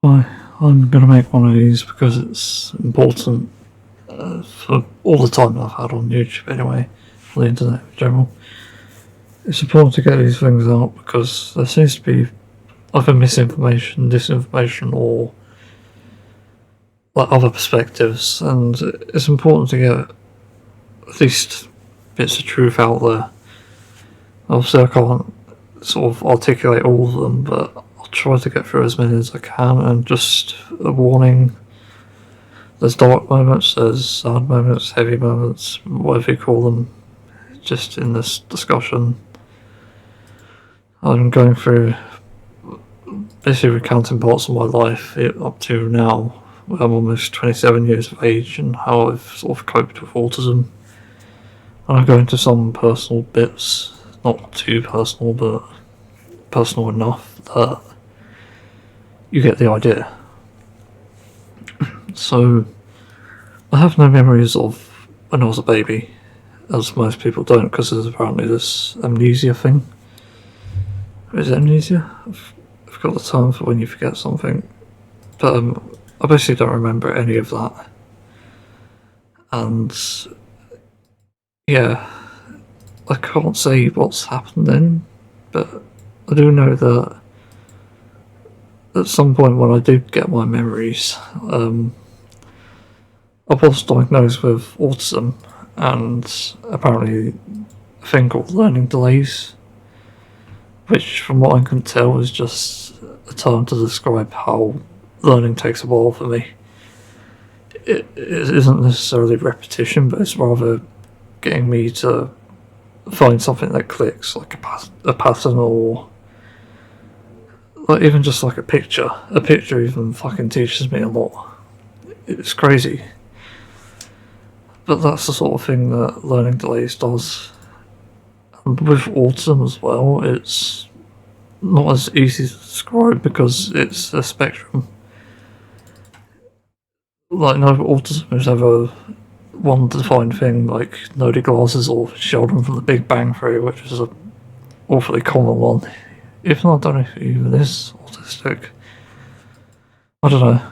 I'm going to make one of these because it's important for all the time I've had on YouTube anyway, for the internet in general. It's important to get these things out because there seems to be either misinformation, disinformation, or like other perspectives, and it's important to get at least bits of truth out there. Obviously, I can't sort of articulate all of them, but I'll try to get through as many as I can. And just a warning: there's dark moments, there's sad moments, heavy moments, whatever you call them. Just in this discussion, I'm going through basically recounting parts of my life up to now. I'm almost 27 years of age, and how I've sort of coped with autism. And I go into some personal bits, not too personal, but personal enough that you get the idea. So, I have no memories of when I was a baby, as most people don't, because there's apparently this amnesia thing. Is it amnesia? I've got the term for when you forget something. But I basically don't remember any of that. And yeah, I can't say what's happened then, but I do know that at some point when I did get my memories, I was diagnosed with autism and apparently a thing called learning delays, which from what I can tell is just a term to describe how learning takes a while for me. It isn't necessarily repetition, but it's rather getting me to find something that clicks, like a pattern, or like even just like a picture. A picture even fucking teaches me a lot. It's crazy. But that's the sort of thing that learning delays does. And with autism as well, it's not as easy to describe because it's a spectrum. Like, no autism is ever one defined thing, like nerdy glasses or Sheldon from the Big Bang Theory, which is a awfully common one. Even though I don't know if he even is autistic. I don't know.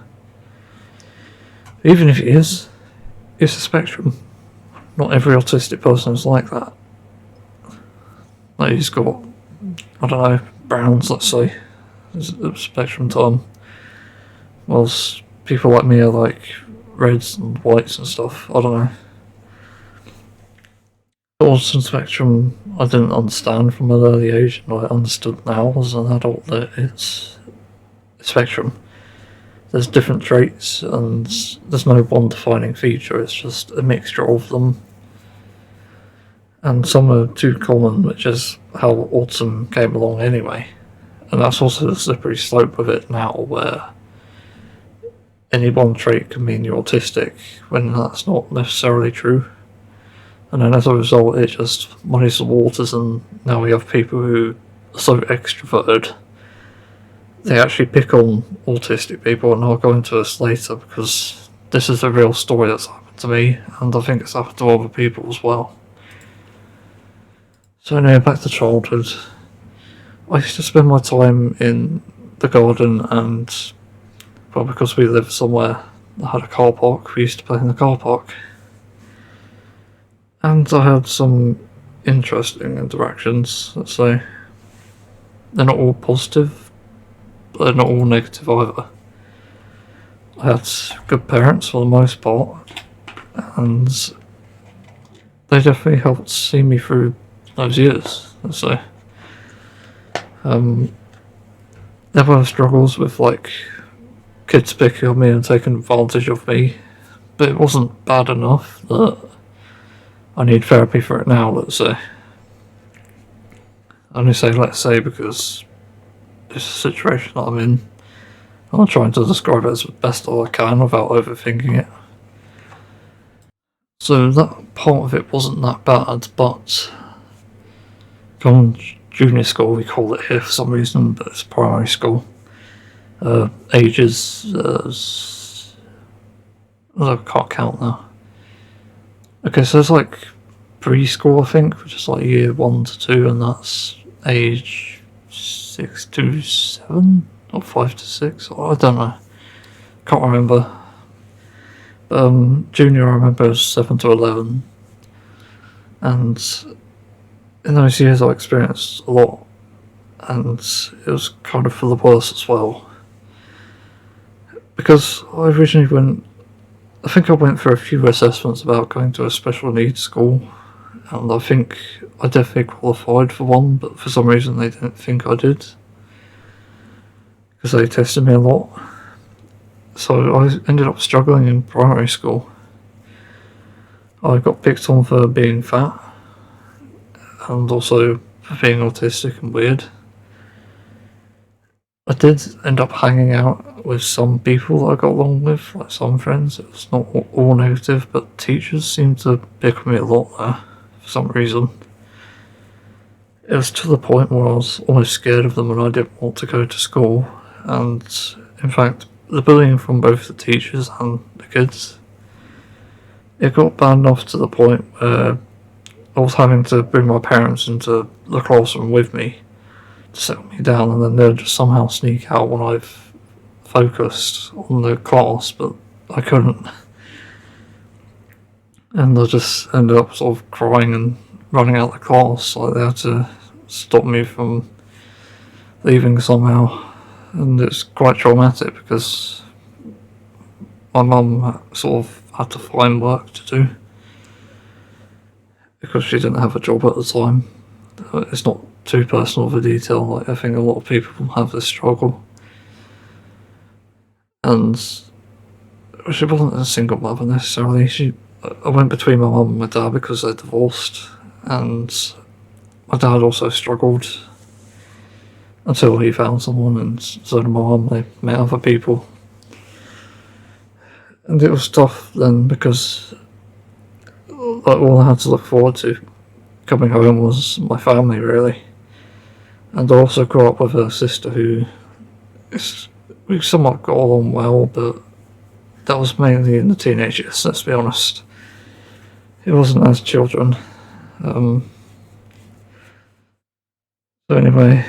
Even if he is, it's a spectrum. Not every autistic person is like that. Like, he's got, I don't know, browns, let's say, is a spectrum term. Whilst people like me are like reds and whites and stuff. I don't know. The autism spectrum I didn't understand from an early age, and I understood now as an adult that it's a spectrum. There's different traits, and there's no one defining feature, it's just a mixture of them. And some are too common, which is how autism came along anyway. And that's also the slippery slope of it now, where any one trait can mean you're autistic, when that's not necessarily true. And then as a result, it just muddies the waters, and now we have people who are so extroverted, they actually pick on autistic people, and I'll go into this later because this is a real story that's happened to me, and I think it's happened to other people as well. So anyway, back to childhood. I used to spend my time in the garden, and well, because we lived somewhere that had a car park, we used to play in the car park. And I had some interesting interactions, let's say. They're not all positive, but they're not all negative either. I had good parents for the most part, and they definitely helped see me through those years, let's say. There were struggles with, like, kids picking on me and taking advantage of me, but it wasn't bad enough that I need therapy for it now, let's say. I only say let's say because it's a situation that I'm in. I'm trying to describe it as best I can without overthinking it. So that part of it wasn't that bad, but come junior school, we call it here for some reason, but it's primary school. Ages, I can't count now. Okay, so it's like preschool, I think, which is like year 1 to 2, and that's age 6 to 7, or 5 to 6. I don't know. Can't remember. Junior, I remember, was 7 to 11. And in those years, I experienced a lot. And it was kind of for the worse as well. Because I originally I think I went through a few assessments about going to a special needs school. And I think I definitely qualified for one, but for some reason they didn't think I did. Because they tested me a lot. So I ended up struggling in primary school. I got picked on for being fat, and also for being autistic and weird. I did end up hanging out with some people that I got along with, like some friends. It was not all negative, but teachers seemed to pick on me a lot there, for some reason. It was to the point where I was almost scared of them and I didn't want to go to school. And in fact, the bullying from both the teachers and the kids, it got bad enough to the point where I was having to bring my parents into the classroom with me to settle me down, and then they'd just somehow sneak out when I've focused on the class, but I couldn't. And I just ended up sort of crying and running out of the class. Like, they had to stop me from leaving somehow. And it's quite traumatic because my mum sort of had to find work to do because she didn't have a job at the time. It's not too personal of a detail. Like, I think a lot of people have this struggle. And she wasn't a single mother necessarily. I went between my mum and my dad because they're divorced, and my dad also struggled until he found someone, and so did my mum. They met other people. And it was tough then because like, all I had to look forward to coming home was my family, really. And I also grew up with a sister we somewhat got along well, but that was mainly in the teenage years, let's be honest. It wasn't as children. So anyway,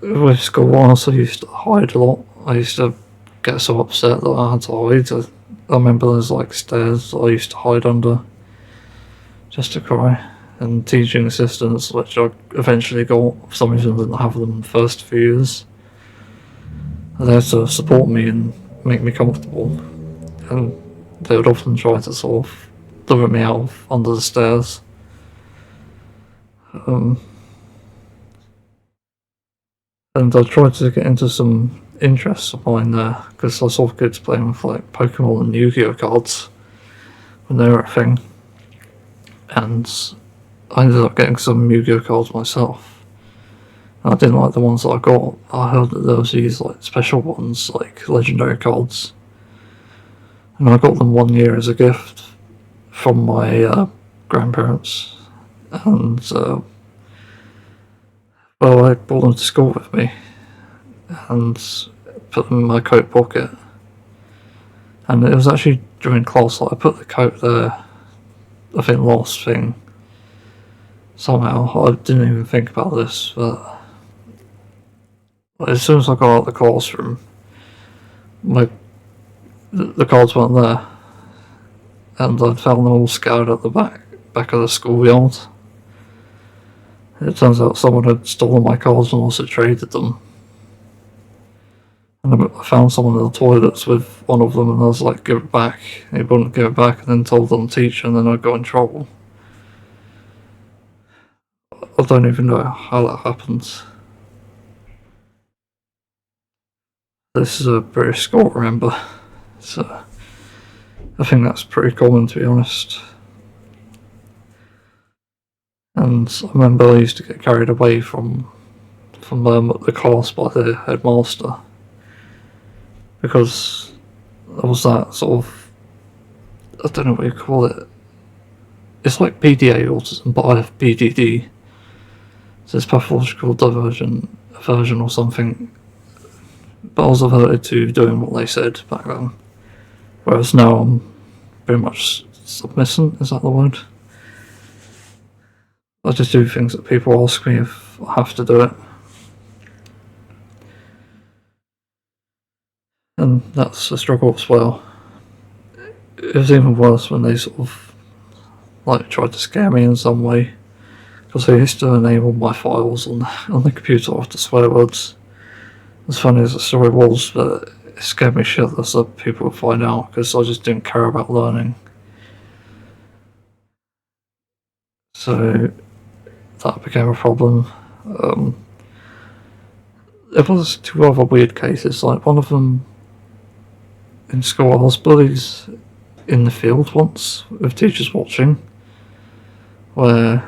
with school, I also used to hide a lot. I used to get so upset that I had to hide. I remember there's like stairs that I used to hide under just to cry. And teaching assistants, which I eventually got, for some reason I didn't have them the first few years. They had to support me and make me comfortable. And they would often try to sort of lure me out under the stairs. And I tried to get into some interests of mine there, because I saw kids playing with like Pokemon and Yu-Gi-Oh cards when they were a thing. And I ended up getting some Yu-Gi-Oh cards myself. And I didn't like the ones that I got. I heard that there was these like special ones, like legendary cards. And I got them one year as a gift from my grandparents. And well, I brought them to school with me and put them in my coat pocket. And it was actually during class that I put the coat there, I think last thing. Somehow, I didn't even think about this, but as soon as I got out of the classroom, the cards weren't there, and I'd found them all scattered at the back of the schoolyard. It turns out someone had stolen my cards and also traded them. And I found someone in the toilets with one of them, and I was like, give it back. He wouldn't give it back, and then told the teacher, and then I got in trouble. I don't even know how that happened. This is a British school, remember? So I think that's pretty common, to be honest. And I remember I used to get carried away from the class by the headmaster, because there was that sort of, I don't know what you call it. It's like PDA autism, but I have PDD. So it's pathological diversion aversion or something. But I was averted to doing what they said back then. Whereas now I'm pretty much submissive, is that the word? I just do things that people ask me if I have to do it. And that's a struggle as well. It was even worse when they sort of like tried to scare me in some way, because they used to enable my files on the computer after swear words. As funny as the story was, but it scared me shitless that people would find out, because I just didn't care about learning. So that became a problem. There was two other weird cases. Like one of them in school, I was bullied in the field once with teachers watching, where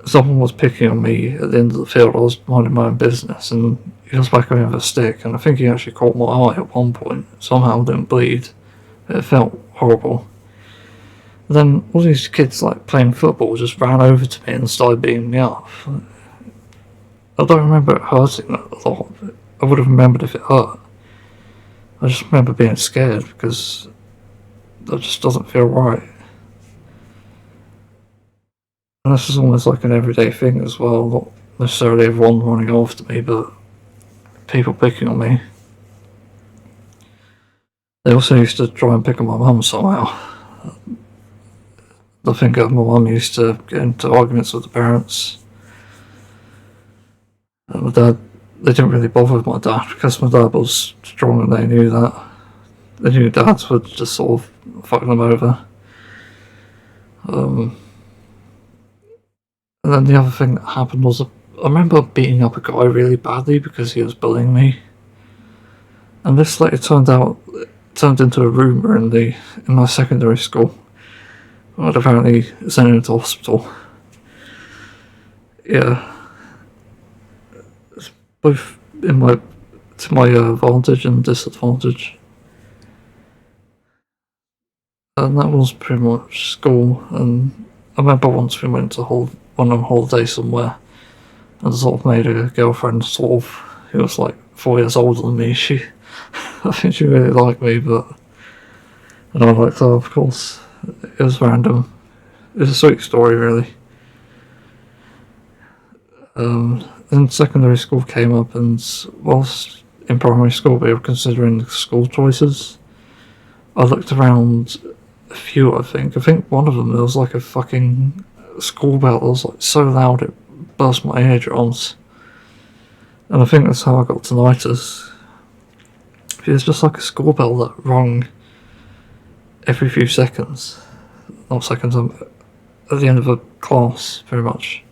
someone was picking on me at the end of the field. I was minding my own business, and he was whacking me with a stick, and I think he actually caught my eye at one point. Somehow I didn't bleed. It felt horrible. And then all these kids like playing football just ran over to me and started beating me up. I don't remember it hurting a lot. I would have remembered if it hurt. I just remember being scared because that just doesn't feel right. And this is almost like an everyday thing as well, not necessarily everyone running after me, but people picking on me. They also used to try and pick on my mum somehow. I think my mum used to get into arguments with the parents. And my dad, they didn't really bother with my dad because my dad was strong and they knew that. They knew dads would just sort of fuck them over. And then the other thing that happened was I remember beating up a guy really badly because he was bullying me. And this later turned into a rumour in my secondary school. I'd apparently sent him to hospital. Yeah. It's both to my advantage and disadvantage. And that was pretty much school. And I remember once we went on a holiday somewhere, and sort of made a girlfriend who was like 4 years older than me. I think she really liked me, and I liked her, of course. It was random. It was a sweet story, really. Then secondary school came up, and whilst in primary school we were considering the school choices, I looked around a few, I think. I think one of them, there was like a fucking school bell that was like so loud it burst my eardrums. And I think that's how I got tinnitus. It was just like a school bell that rung every few seconds. Not seconds, at the end of a class, very much.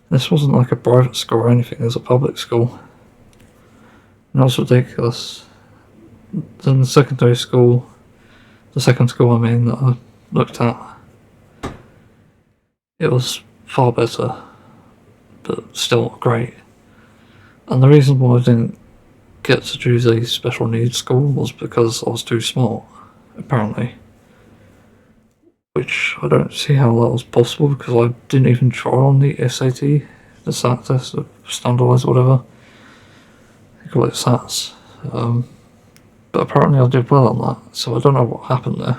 This wasn't like a private school or anything, it was a public school. And that was ridiculous. Then the second school that I looked at, it was far better, but still not great. And the reason why I didn't get to choose a special needs school was because I was too smart, apparently. Which I don't see how that was possible because I didn't even try on the SAT, the SAT test, the standardised whatever. They call it SATs. But apparently I did well on that, so I don't know what happened there.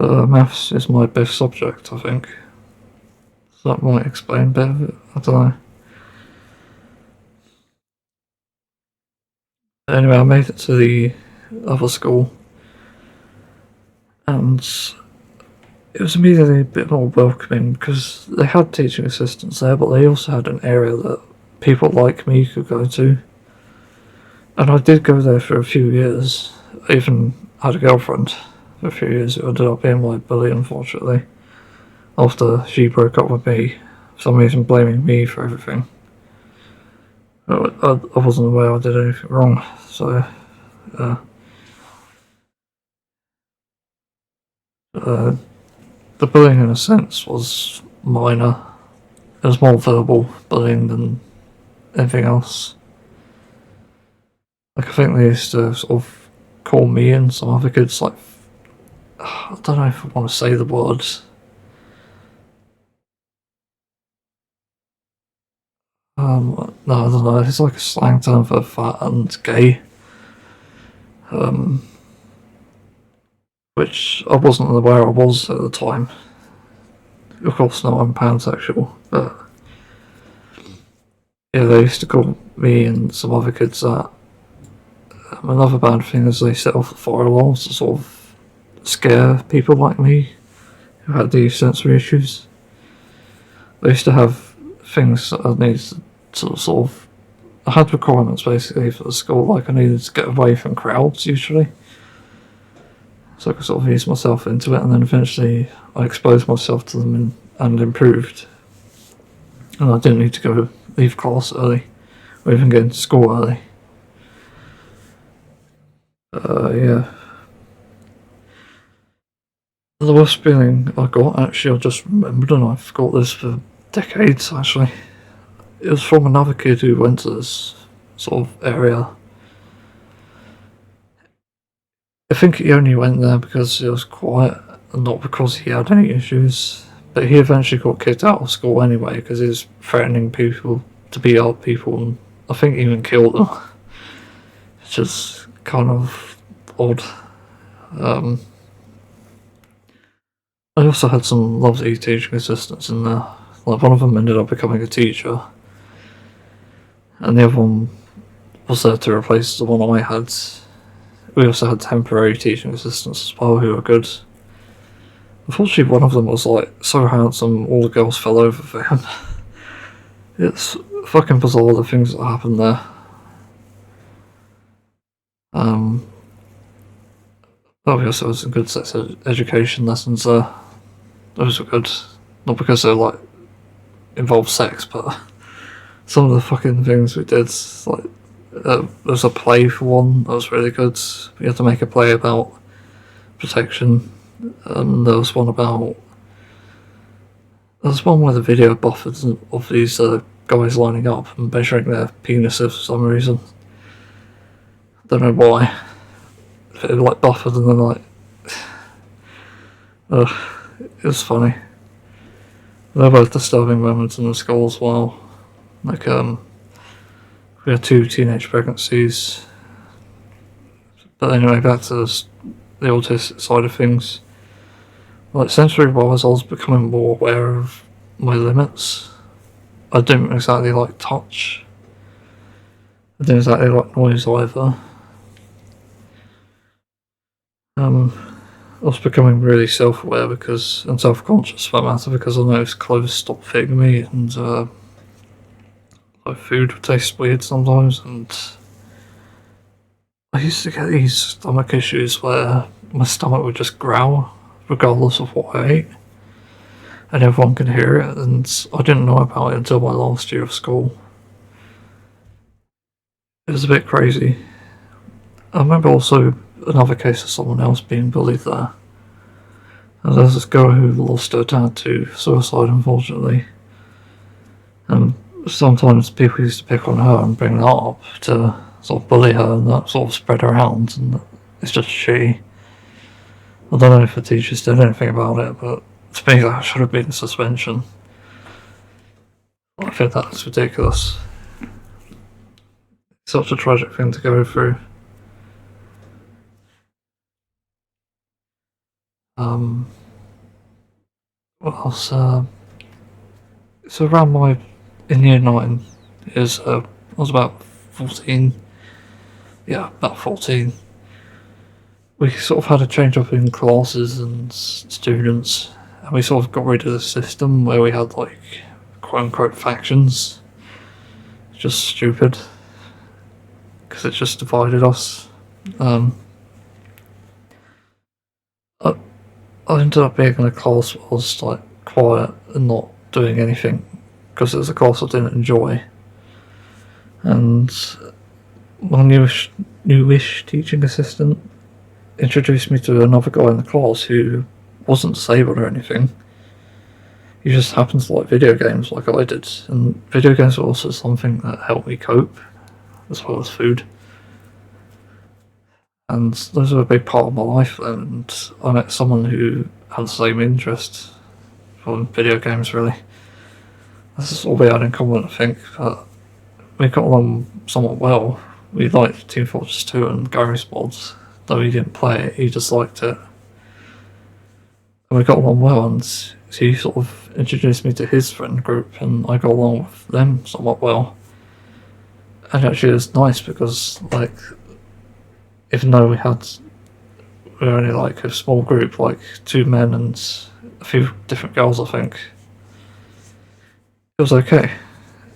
Maths is my best subject, I think. So that might explain a bit of it, I don't know. Anyway, I made it to the other school, and it was immediately a bit more welcoming because they had teaching assistants there, but they also had an area that people like me could go to. And I did go there for a few years. I even had a girlfriend for a few years who ended up being my bully, unfortunately, after she broke up with me, for some reason blaming me for everything. I wasn't aware I did anything wrong, so the bullying in a sense was minor. It was more verbal bullying than anything else. Like I think they used to sort of call me and some other kids like, I don't know if I want to say the words. No, I don't know. It's like a slang term for fat and gay. Which I wasn't aware I was at the time. Of course, now I'm pansexual, but yeah, they used to call me and some other kids that. Another bad thing is they set off the fire alarms to sort of scare people like me who had these sensory issues. They used to have things that I needed to sort of. I had requirements basically for the school, like I needed to get away from crowds usually. So I could sort of ease myself into it, and then eventually I exposed myself to them and improved. And I didn't need to leave class early, or even get into school early. Yeah. The worst feeling I got, actually, I just remembered, and I've got this for decades actually. It was from another kid who went to this sort of area. I think he only went there because it was quiet, and not because he had any issues. But he eventually got kicked out of school anyway because he was threatening people to beat up people, and I think even killed them. It's just kind of odd. I also had some lovely teaching assistants in there. Like, one of them ended up becoming a teacher, and the other one was there to replace the one I had. We also had temporary teaching assistants as well who were good. Unfortunately, one of them was like so handsome, all the girls fell over for him. It's fucking bizarre the things that happen there. Obviously, there was some good sex education lessons there. Those were good, not because they like involved sex, but some of the fucking things we did, like there was a play for one that was really good. We had to make a play about protection. There was one where the video buffered of these guys lining up and measuring their penises for some reason. Don't know why. It like buffered and then like, it was funny. There were both disturbing moments in the school as well. Like we had 2 teenage pregnancies. But anyway, back to the autistic side of things. Like, sensory-wise, I was becoming more aware of my limits. I didn't exactly like touch. I didn't exactly like noise either. I was becoming really self-aware and self-conscious for that matter, because I noticed clothes stopped fitting me, and like food would taste weird sometimes, and I used to get these stomach issues where my stomach would just growl regardless of what I ate, and everyone could hear it, and I didn't know about it until my last year of school. It was a bit crazy. I remember also another case of someone else being bullied there. And there's this girl who lost her dad to suicide, unfortunately. And sometimes people used to pick on her and bring that up to sort of bully her, and that sort of spread around, and it's just shitty. I don't know if the teachers did anything about it, but to me that should have been suspension. I think that's ridiculous. It's such a tragic thing to go through. What else? So around in year 9 I was about 14. Yeah, about 14. We sort of had a change up in classes and students, and we sort of got rid of the system where we had like quote unquote factions. It's just stupid because it just divided us. I ended up being in a class that was like quiet and not doing anything because it was a class I didn't enjoy. And my newish teaching assistant introduced me to another guy in the class who wasn't disabled or anything. He just happened to like video games like I did, and video games were also something that helped me cope, as well as food. And those were a big part of my life then, and I met someone who had the same interest from video games, really. That's all we had in common, I think, but we got along somewhat well. We liked Team Fortress 2 and Garry's Mods, though he didn't play it, he just liked it. And we got along well, and he sort of introduced me to his friend group, and I got along with them somewhat well. And actually it was nice because, like, even though we were only like a small group, like 2 men and a few different girls, I think, it was okay.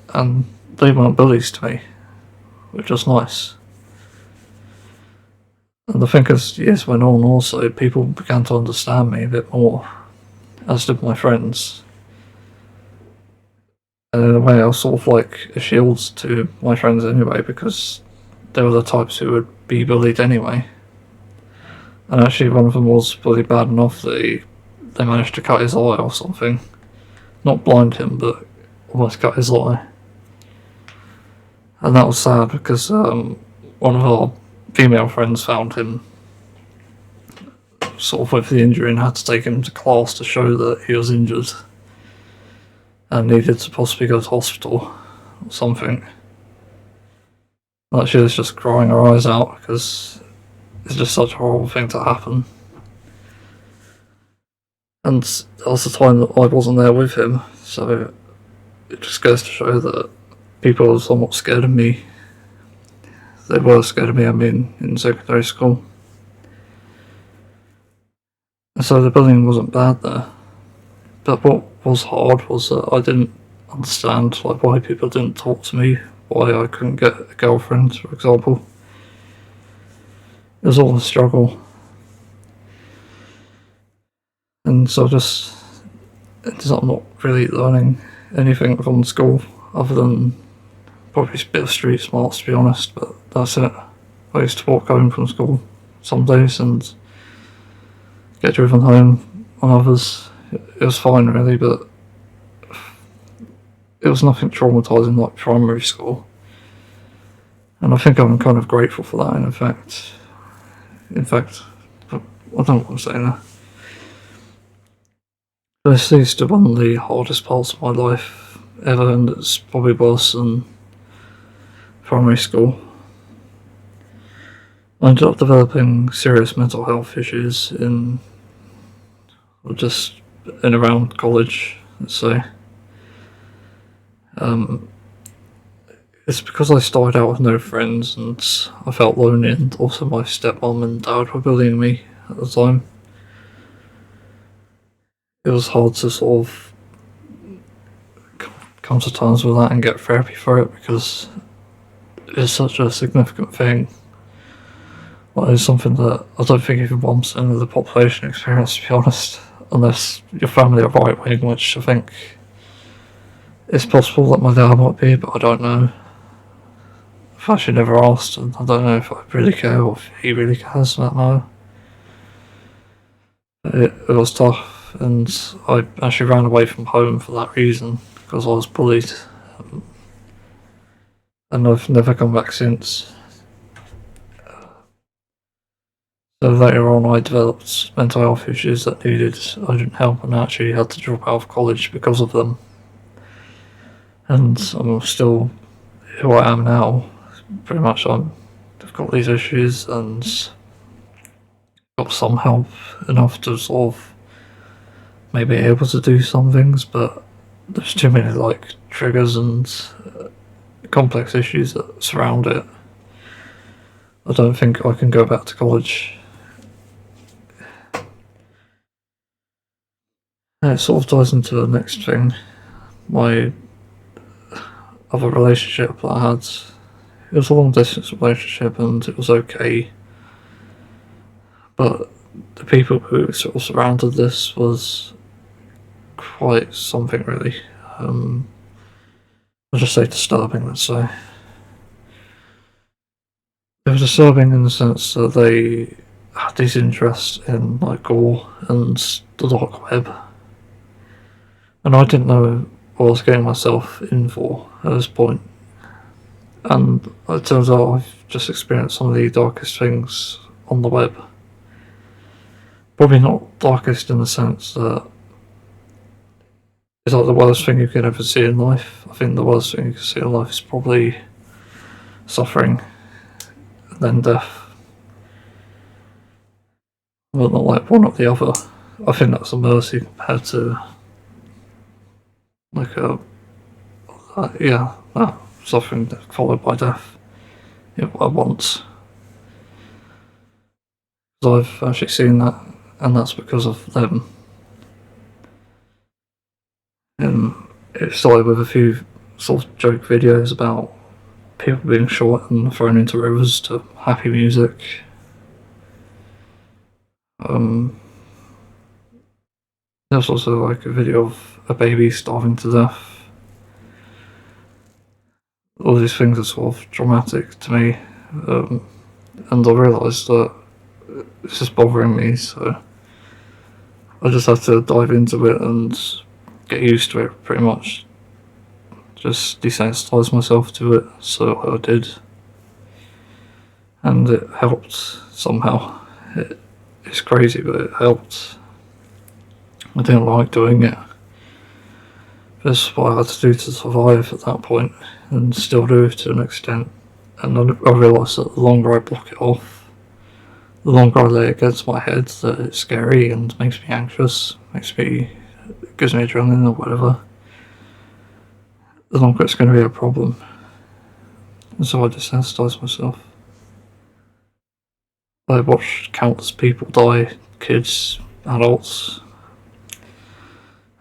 And they weren't bullies to me, which was nice. And I think as years went on, also, people began to understand me a bit more, as did my friends. And in a way, I was sort of like a shield to my friends anyway, because they were the types who would be bullied anyway. And actually, one of them was bullied bad enough that they managed to cut his eye or something. Not blind him, but almost cut his eye. And that was sad because one of our female friends found him sort of with the injury and had to take him to class to show that he was injured and needed to possibly go to hospital or something. Like, she was just crying her eyes out because it's just such a horrible thing to happen. And that was the time that I wasn't there with him, so it just goes to show that people are somewhat scared of me. They were scared of me, I mean, in secondary school. And so the bullying wasn't bad there. But what was hard was that I didn't understand like why people didn't talk to me, why I couldn't get a girlfriend, for example. It was all a struggle. And so I just ended up not really learning anything from school other than probably a bit of street smarts, to be honest, but that's it. I used to walk home from school some days and get driven home on others. It was fine, really, but it was nothing traumatising like primary school. And I think I'm kind of grateful for that, in fact. But I don't know what I'm saying there. This is one of the hardest parts of my life ever, and it's probably worse than primary school. I ended up developing serious mental health issues in around college, let's say. It's because I started out with no friends and I felt lonely, and also my stepmom and dad were bullying me at the time. It was hard to sort of come to terms with that and get therapy for it because it's such a significant thing. Well, it's something that I don't think even 1% of the population experience, to be honest, unless your family are right wing, which I think it's possible that my dad might be, but I don't know. I've actually never asked, and I don't know if I really care or if he really cares for that matter. It was tough, and I actually ran away from home for that reason, because I was bullied. And I've never come back since. So later on I developed mental health issues that needed urgent help, and I actually had to drop out of college because of them. And I'm still who I am now. Pretty much I've got these issues and got some help enough to sort of maybe able to do some things, but there's too many like triggers and complex issues that surround it. I don't think I can go back to college. And it sort of ties into the next thing. My other relationship that I had, it was a long distance relationship and it was okay. But the people who sort of surrounded this was quite something, really. I'll just say disturbing, let's say. It was disturbing in the sense that they had these interests in like gore and the dark web. And I didn't know what I was getting myself in for at this point. And it turns out I've just experienced some of the darkest things on the web. Probably not darkest in the sense that it's like the worst thing you can ever see in life. I think the worst thing you can see in life is probably suffering and then death. But not like one or the other. I think that's a mercy compared to like suffering followed by death at once. I've actually seen that, and that's because of them. It started with a few sort of joke videos about people being shot and thrown into rivers to happy music. There's also like a video of a baby starving to death. All these things are sort of dramatic to me, and I realised that it's just bothering me, so I just have to dive into it and get used to it, pretty much. Just desensitise myself to it, so I did. And it helped somehow. It's crazy, but it helped. I didn't like doing it. That's what I had to do to survive at that point, and still do to an extent. And I realised that the longer I block it off, the longer I lay it against my head, that it's scary and makes me anxious, gives me adrenaline or whatever, the longer it's going to be a problem. And so I desensitise myself. I watched countless people die, kids, adults,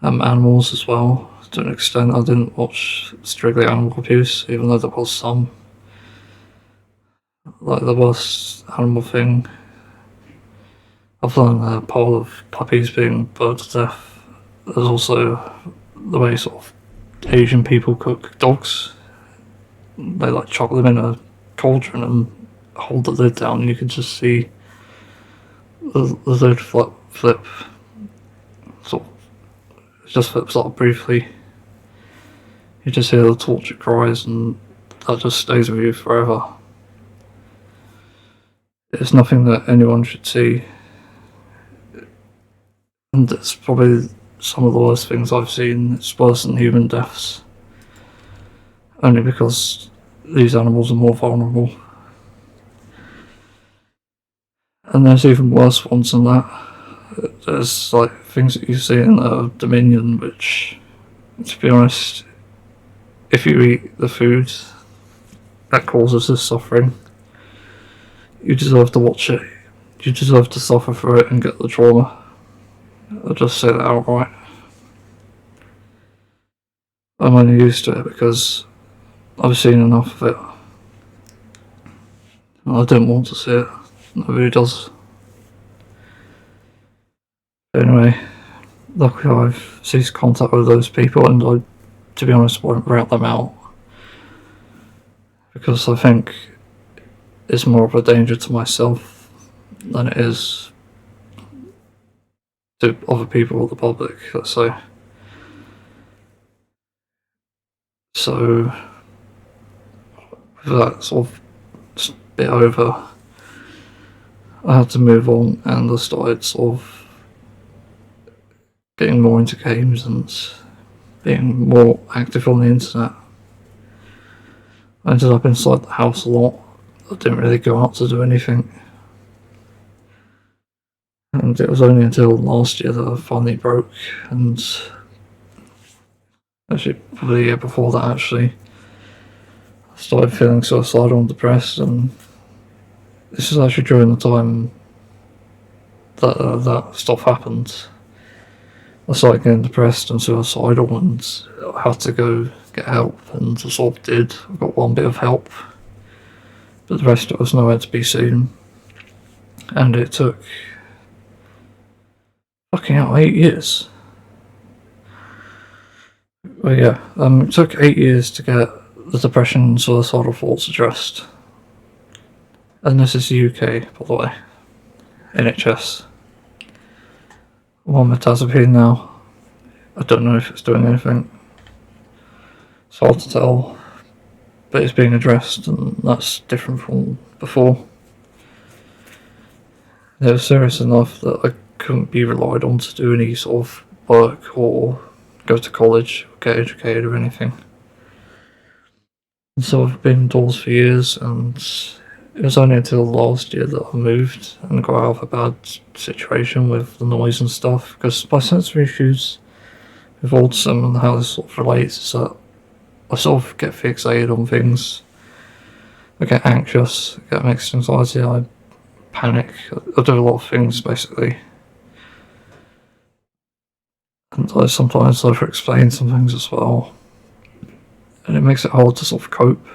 animals as well. To an extent, I didn't watch strictly animal abuse, even though there was some. Like the worst animal thing, other than the pile of puppies being burnt to death, there's also the way sort of Asian people cook dogs. They like chuck them in a cauldron and hold the lid down, and you can just see the lid flip. Sort of, it just flips up briefly. You just hear the tortured cries, and that just stays with you forever. It's nothing that anyone should see, and it's probably some of the worst things I've seen. It's worse than human deaths, only because these animals are more vulnerable. And there's even worse ones than that. There's like things that you see in Dominion, which, to be honest, if you eat the food that causes this suffering, you deserve to watch it. You deserve to suffer for it and get the trauma. I'll just say that outright. I'm only used to it because I've seen enough of it. And I don't want to see it. Nobody does. Anyway, luckily I've ceased contact with those people, and I, to be honest, won't route them out, because I think it's more of a danger to myself than it is to other people or the public, let's say. So, with that sort of bit over, I had to move on, and I started sort of getting more into games and being more active on the internet. I ended up inside the house a lot. I didn't really go out to do anything. And it was only until last year that I finally broke, and actually probably the year before that actually, I started feeling suicidal and depressed, and this is actually during the time that that stuff happened. I started getting depressed and suicidal, and I had to go get help, and I sort of did. I got one bit of help, but the rest of it was nowhere to be seen. And it took fucking hell, 8 years. Well, yeah, it took 8 years to get the depression and suicidal thoughts addressed. And this is the UK, by the way. NHS. I'm on metazapine now. I don't know if it's doing anything. It's hard to tell, but it's being addressed, and that's different from before. It was serious enough that I couldn't be relied on to do any sort of work or go to college or get educated or anything. And so I've been indoors for years, and it was only until last year that I moved and got out of a bad situation with the noise and stuff, because my sensory issues with autism and how this sort of relates is that I sort of get fixated on things. I get anxious, I get mixed anxiety, I panic. I do a lot of things basically, and I sometimes over-explain some things as well, and it makes it hard to sort of cope.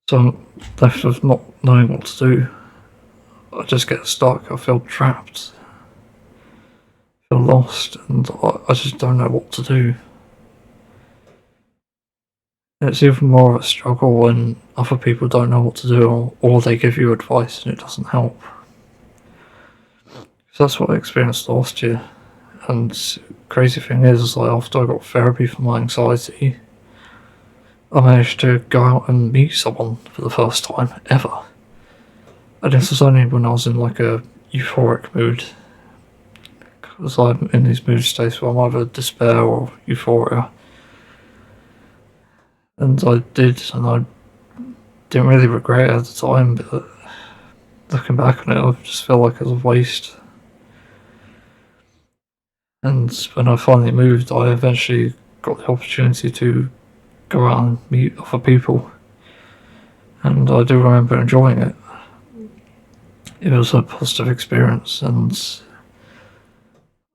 So I'm left with not knowing what to do. I just get stuck. I feel trapped. I feel lost, and I just don't know what to do. It's even more of a struggle when other people don't know what to do, or they give you advice and it doesn't help. So that's what I experienced last year. And crazy thing is, like, after I got therapy for my anxiety, I managed to go out and meet someone for the first time ever. And this was only when I was in like a euphoric mood. Because I'm in these mood states where I'm either despair or euphoria. And I did, and I didn't really regret it at the time, but looking back on it, I just feel like it was a waste. And when I finally moved, I eventually got the opportunity to go out and meet other people. And I do remember enjoying it. It was a positive experience, and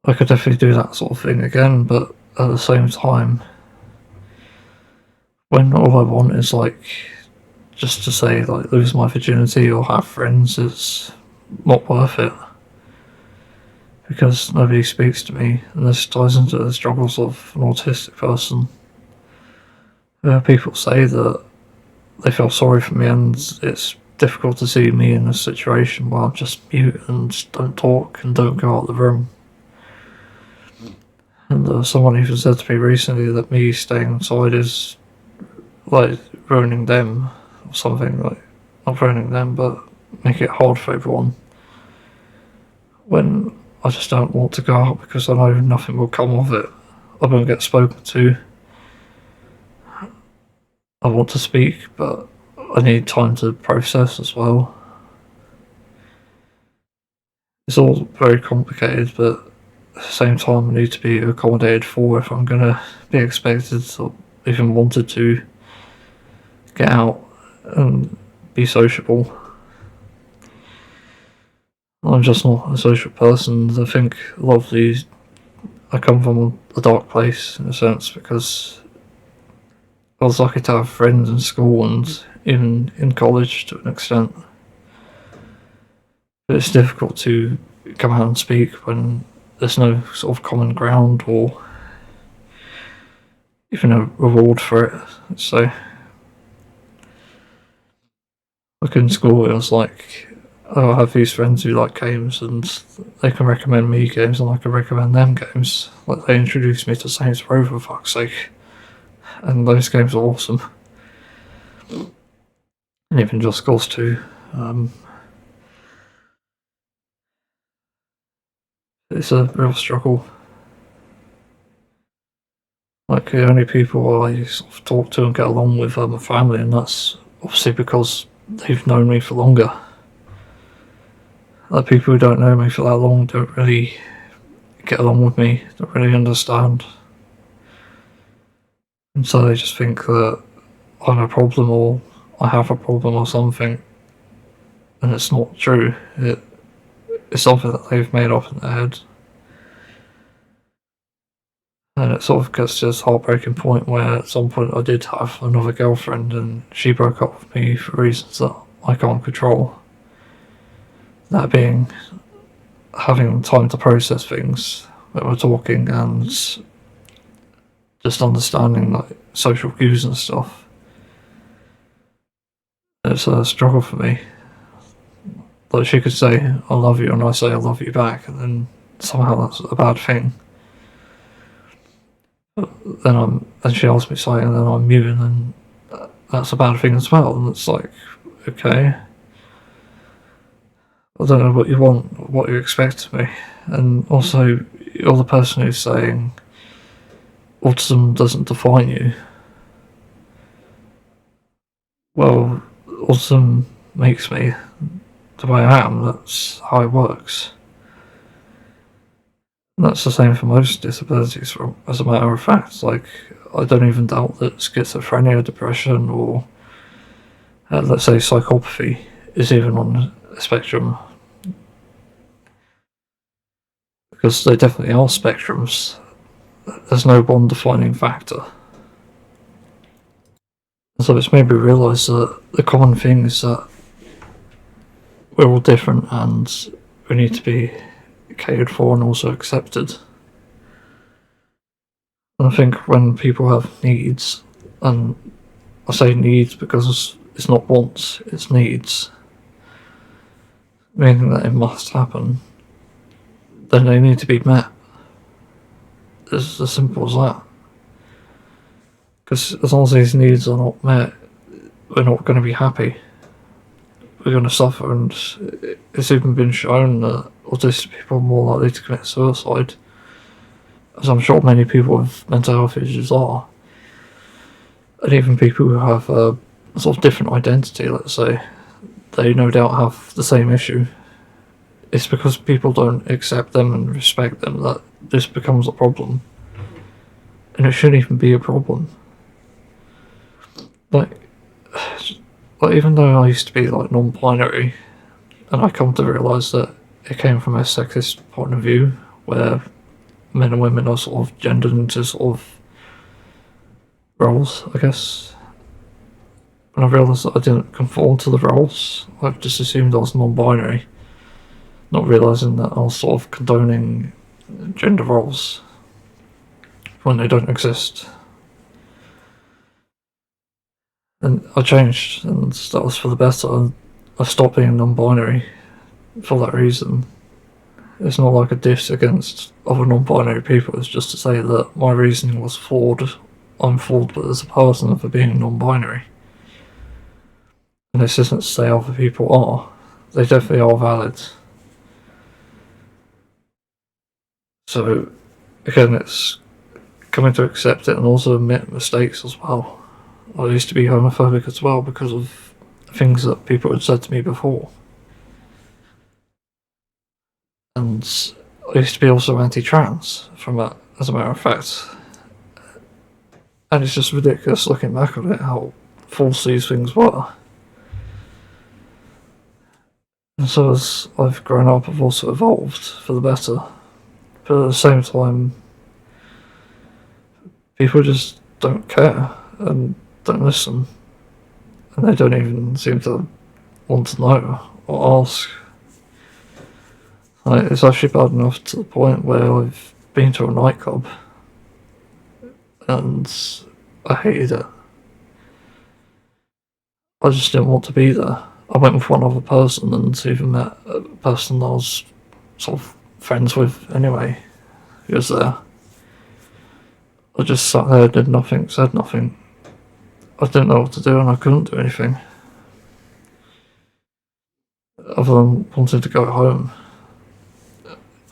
I could definitely do that sort of thing again, but at the same time, when all I want is like just to say like lose my virginity or have friends, it's not worth it, because nobody speaks to me, and this ties into the struggles of an autistic person. People say that they feel sorry for me, and it's difficult to see me in a situation where I'm just mute and don't talk and don't go out of the room. And someone even said to me recently that me staying inside is like ruining them or something, like not ruining them but making it hard for everyone, when I just don't want to go out because I know nothing will come of it. I won't get spoken to. I want to speak, but I need time to process as well. It's all very complicated, but at the same time I need to be accommodated for if I'm going to be expected or even wanted to get out and be sociable. I'm just not a social person. I think a lot of these, I come from a dark place in a sense, because I was lucky to have friends in school and even in college to an extent. But it's difficult to come out and speak when there's no sort of common ground or even a reward for it. So, like in school, it was like, oh, I have these friends who like games, and they can recommend me games, and I can recommend them games. Like, they introduced me to Saints Row, for fuck's sake, and those games are awesome. And even Just Cause 2. It's a real struggle. Like, the only people I sort of talk to and get along with are my family, and that's obviously because they've known me for longer. Like, people who don't know me for that long don't really get along with me, don't really understand. And so they just think that I have a problem or I have a problem or something. And it's not true. It's something that they've made up in their head. And it sort of gets to this heartbreaking point where at some point I did have another girlfriend, and she broke up with me for reasons that I can't control. That being having time to process things when we're talking, and just understanding like social cues and stuff. It's a struggle for me. Like, she could say I love you and I say I love you back, and then somehow that's a bad thing. And she asks me something, and then I'm mute, and then that's a bad thing as well. And it's like, okay, I don't know what you want, what you expect of me. And also, you're the person who's saying autism doesn't define you. Well, autism makes me the way I am. That's how it works. And that's the same for most disabilities, as a matter of fact. Like, I don't even doubt that schizophrenia, depression, or let's say psychopathy is even on a spectrum, because they definitely are spectrums. There's no one defining factor. So it's made me realise that the common thing is that we're all different and we need to be catered for and also accepted. And I think when people have needs, and I say needs because it's not wants, it's needs, meaning that it must happen, then they need to be met. It's as simple as that. Because as long as these needs are not met, we're not going to be happy. We're going to suffer, and it's even been shown that autistic people are more likely to commit suicide, as I'm sure many people with mental health issues are. And even people who have a sort of different identity, let's say, they no doubt have the same issue. It's because people don't accept them and respect them that this becomes a problem. And it shouldn't even be a problem. Like even though I used to be like non-binary, and I come to realise that it came from a sexist point of view, where men and women are sort of gendered into sort of roles, I guess. And I realised that I didn't conform to the roles. I just assumed I was non-binary, not realising that I was sort of condoning gender roles when they don't exist. And I changed, and that was for the better. I stopped being non-binary for that reason. It's not like a diss against other non-binary people, it's just to say that my reasoning was flawed. I'm flawed as a person for being non-binary. And this isn't to say other people are. They definitely are valid. So, again, it's coming to accept it and also admit mistakes as well. I used to be homophobic as well because of things that people had said to me before. And I used to be also anti-trans, from that, as a matter of fact. And it's just ridiculous looking back on it, how false these things were. And so as I've grown up, I've also evolved for the better. But at the same time, people just don't care and don't listen. And they don't even seem to want to know or ask. Like, it's actually bad enough to the point where I've been to a nightclub and I hated it. I just didn't want to be there. I went with one other person and even met a person I was sort of friends with anyway, who was there. I just sat there, did nothing, said nothing. I didn't know what to do and I couldn't do anything other than wanting to go home.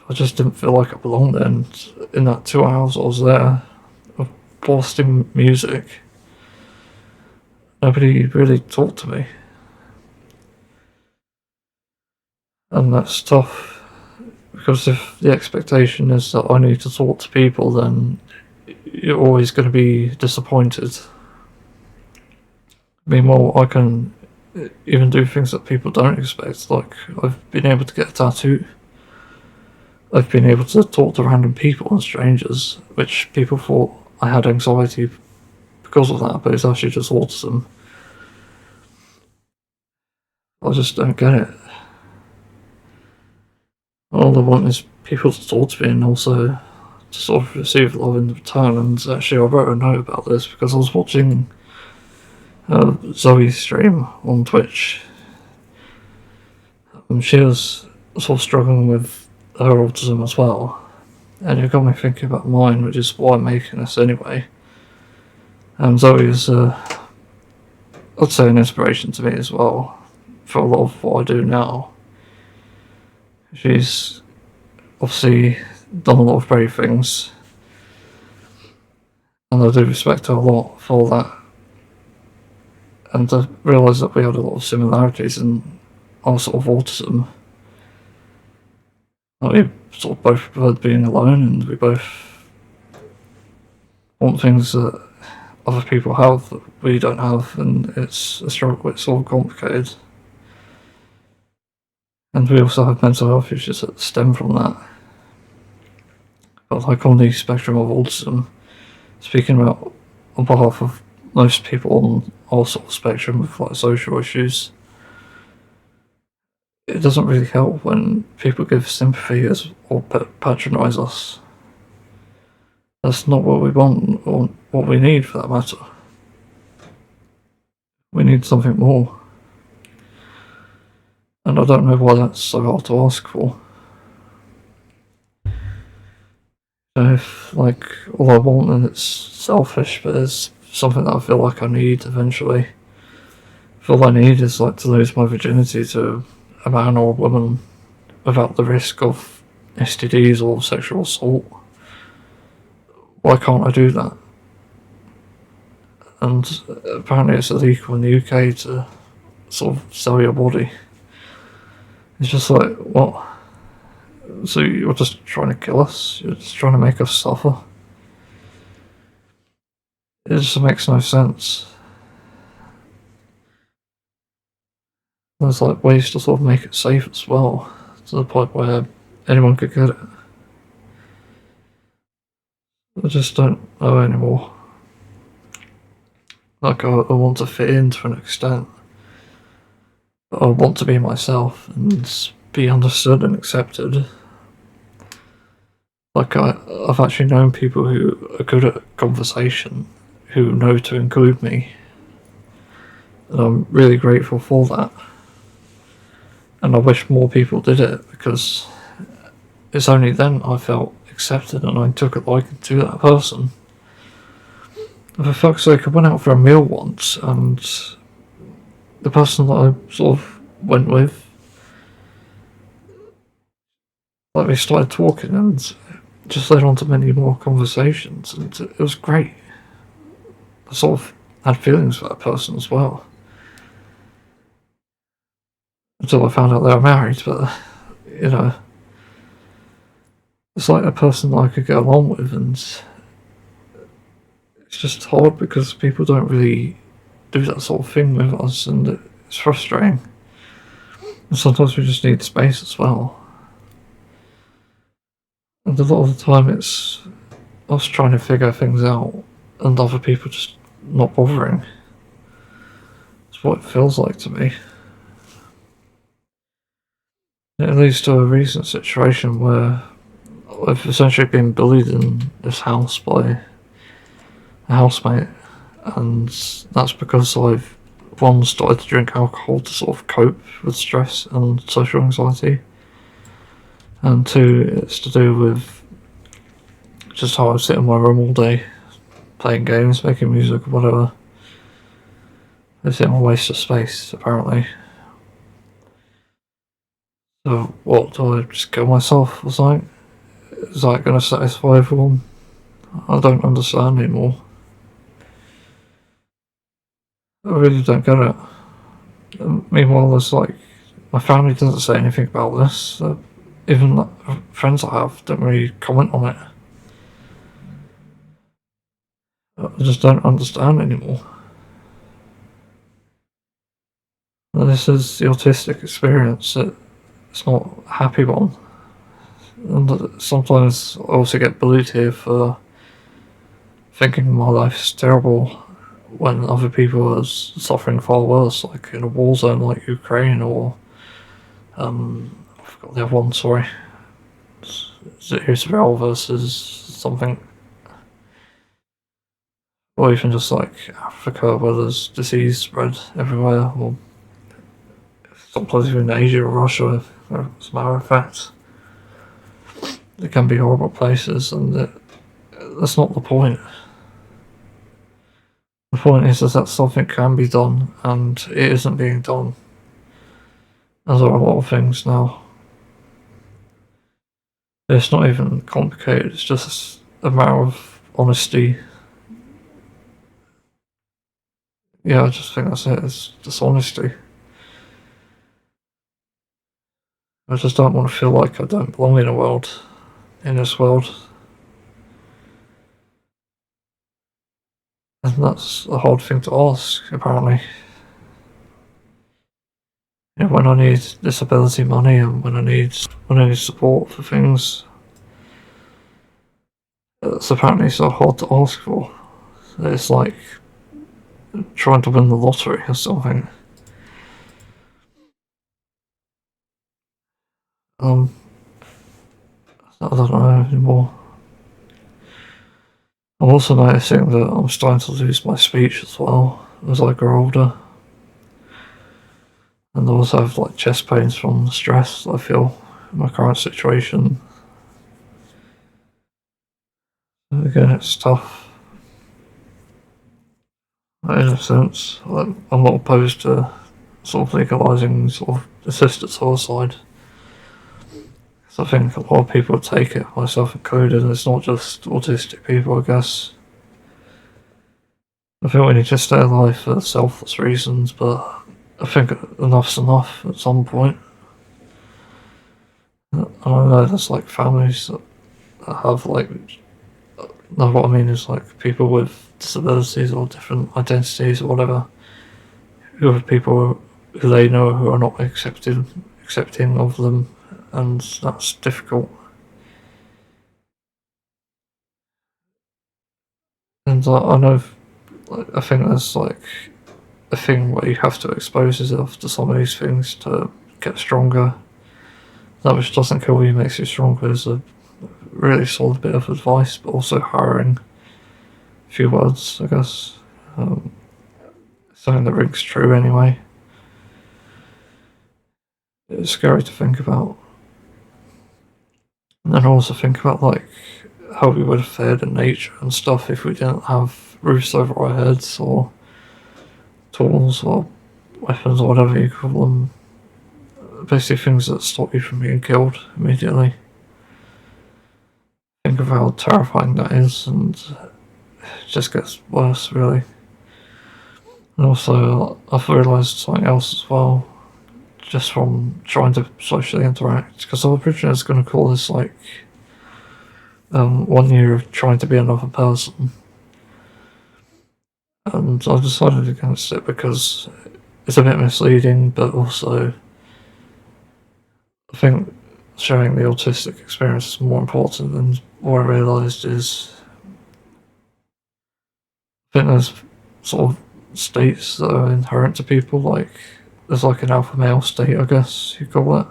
I just didn't feel like I belonged there, and in that 2 hours I was there, blasting music, nobody really talked to me. And that's tough, because if the expectation is that I need to talk to people, then you're always going to be disappointed. Meanwhile, I can even do things that people don't expect, like I've been able to get a tattoo. I've been able to talk to random people and strangers, which people thought I had anxiety because of that, but it's actually just autism. I just don't get it. All I want is people to talk to me and also to sort of receive love in return. And actually, I wrote a note about this because I was watching Zoe's stream on Twitch. And she was sort of struggling with her autism as well. And it got me thinking about mine, which is why I'm making this anyway. And Zoe is, I'd say, an inspiration to me as well for a lot of what I do now. She's obviously done a lot of brave things, and I do respect her a lot for that. And to realise that we had a lot of similarities in our sort of autism. Like, we sort of both preferred being alone, and we both want things that other people have that we don't have, and it's a struggle, it's all complicated. And we also have mental health issues that stem from that. But like on the spectrum of autism, speaking about on behalf of most people on our sort of spectrum with like social issues, it doesn't really help when people give sympathy as or patronise us. That's not what we want or what we need for that matter. We need something more. And I don't know why that's so hard to ask for. So if, like, all I want and it's selfish, but it's something that I feel like I need eventually. If all I need is, like, to lose my virginity to a man or a woman without the risk of STDs or sexual assault, why can't I do that? And apparently it's illegal in the UK to sort of sell your body. It's just like, what? So you're just trying to kill us? You're just trying to make us suffer? It just makes no sense. There's like ways to sort of make it safe as well, to the point where anyone could get it. I just don't know anymore. Like, I want to fit in to an extent. I want to be myself and be understood and accepted. Like, I've actually known people who are good at conversation, who know to include me. And I'm really grateful for that. And I wish more people did it, because it's only then I felt accepted and I took a liking to that person. For fuck's sake, I went out for a meal once and the person that I sort of went with, like, we started talking and just led on to many more conversations, and it was great. I sort of had feelings for that person as well. Until I found out they were married, but, you know, it's like a person that I could get along with, and it's just hard because people don't really do that sort of thing with us, and it's frustrating. And sometimes we just need space as well. And a lot of the time it's us trying to figure things out and other people just not bothering. It's what it feels like to me. It leads to a recent situation where I've essentially been bullied in this house by a housemate, and that's because I've, one, started to drink alcohol to sort of cope with stress and social anxiety, and two, it's to do with just how I sit in my room all day playing games, making music, or whatever. It's a waste of space, apparently. So what, do I just kill myself or something? Is that going to satisfy everyone? I don't understand anymore. I really don't get it. Meanwhile, there's like, my family doesn't say anything about this. Even like, friends I have don't really comment on it. I just don't understand anymore. And this is the autistic experience. It's not a happy one. And sometimes I also get bullied here for thinking my life's terrible when other people are suffering far worse, like in a war zone like Ukraine, or I forgot the other one, sorry. Is it Israel versus something? Or even just like Africa, where there's disease spread everywhere, or sometimes even Asia or Russia, as a matter of fact. They can be horrible places, and that's not the point. The point is that something can be done, and it isn't being done. As are a lot of things now. It's not even complicated, it's just a matter of honesty. Yeah, I just think that's it, it's just honesty. I just don't want to feel like I don't belong in this world. And that's a hard thing to ask, apparently. when I need disability money and when I need support for things, it's apparently so hard to ask for. It's like trying to win the lottery or something. Um, I don't know anymore. I'm also noticing that I'm starting to lose my speech as well as I grow older. And I also have like chest pains from the stress I feel in my current situation. And again, it's tough. In a sense, I'm not opposed to sort of legalising sort of assisted suicide. So I think a lot of people take it, myself included, and it's not just autistic people, I guess. I think we need to stay alive for selfless reasons, but I think enough's enough at some point. And I know there's like families that have like, no, what I mean is like people with disabilities or different identities or whatever, who have people who they know who are not accepting of them, and that's difficult. And I know, I think there's like a thing where you have to expose yourself to some of these things to get stronger. That which doesn't kill you makes you stronger is a really solid bit of advice, but also hiring a few words, I guess. Um, Something that rings true anyway. It's scary to think about. And then also think about like how we would have fared in nature and stuff if we didn't have roofs over our heads or tools or weapons or whatever you call them. Basically things that stop you from being killed immediately. Think of how terrifying that is, and it just gets worse really. And also I've realised something else as well, just from trying to socially interact, because I was originally going to call this like 1 year of trying to be another person, and I decided against it because it's a bit misleading, but also I think sharing the autistic experience is more important. And what I realised is I think there's sort of states that are inherent to people, like there's like an alpha male state, I guess you call it,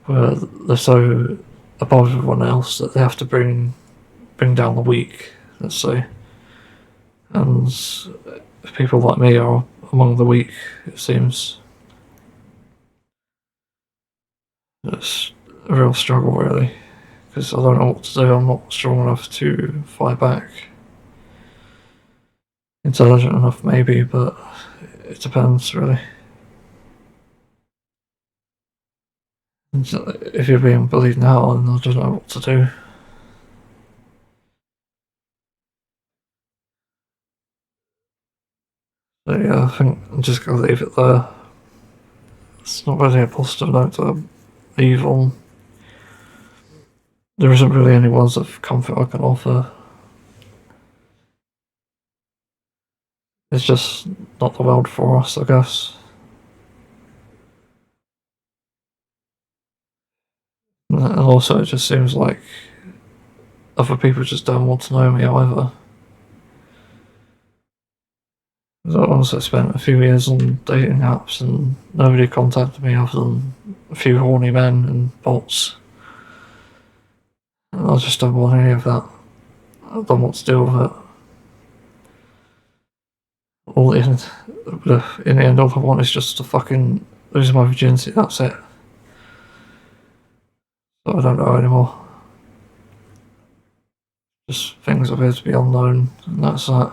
where they're so above everyone else that they have to bring down the weak, let's say. And people like me are among the weak, it seems. It's a real struggle, really, because I don't know what to do. I'm not strong enough to fight back. Intelligent enough, maybe, but it depends, really. And if you're being bullied now, then I don't know what to do. So yeah, I think I'm just gonna leave it there. It's not really a positive note to leave on. There isn't really any words of comfort I can offer. It's just not the world for us, I guess. And also, it just seems like other people just don't want to know me either. I also spent a few years on dating apps and nobody contacted me other than a few horny men and bots. And I just don't want any of that. I don't want to deal with it. All in the end, all I want is just to fucking lose my virginity. That's it. So I don't know anymore. Just things appear to be unknown, and that's that.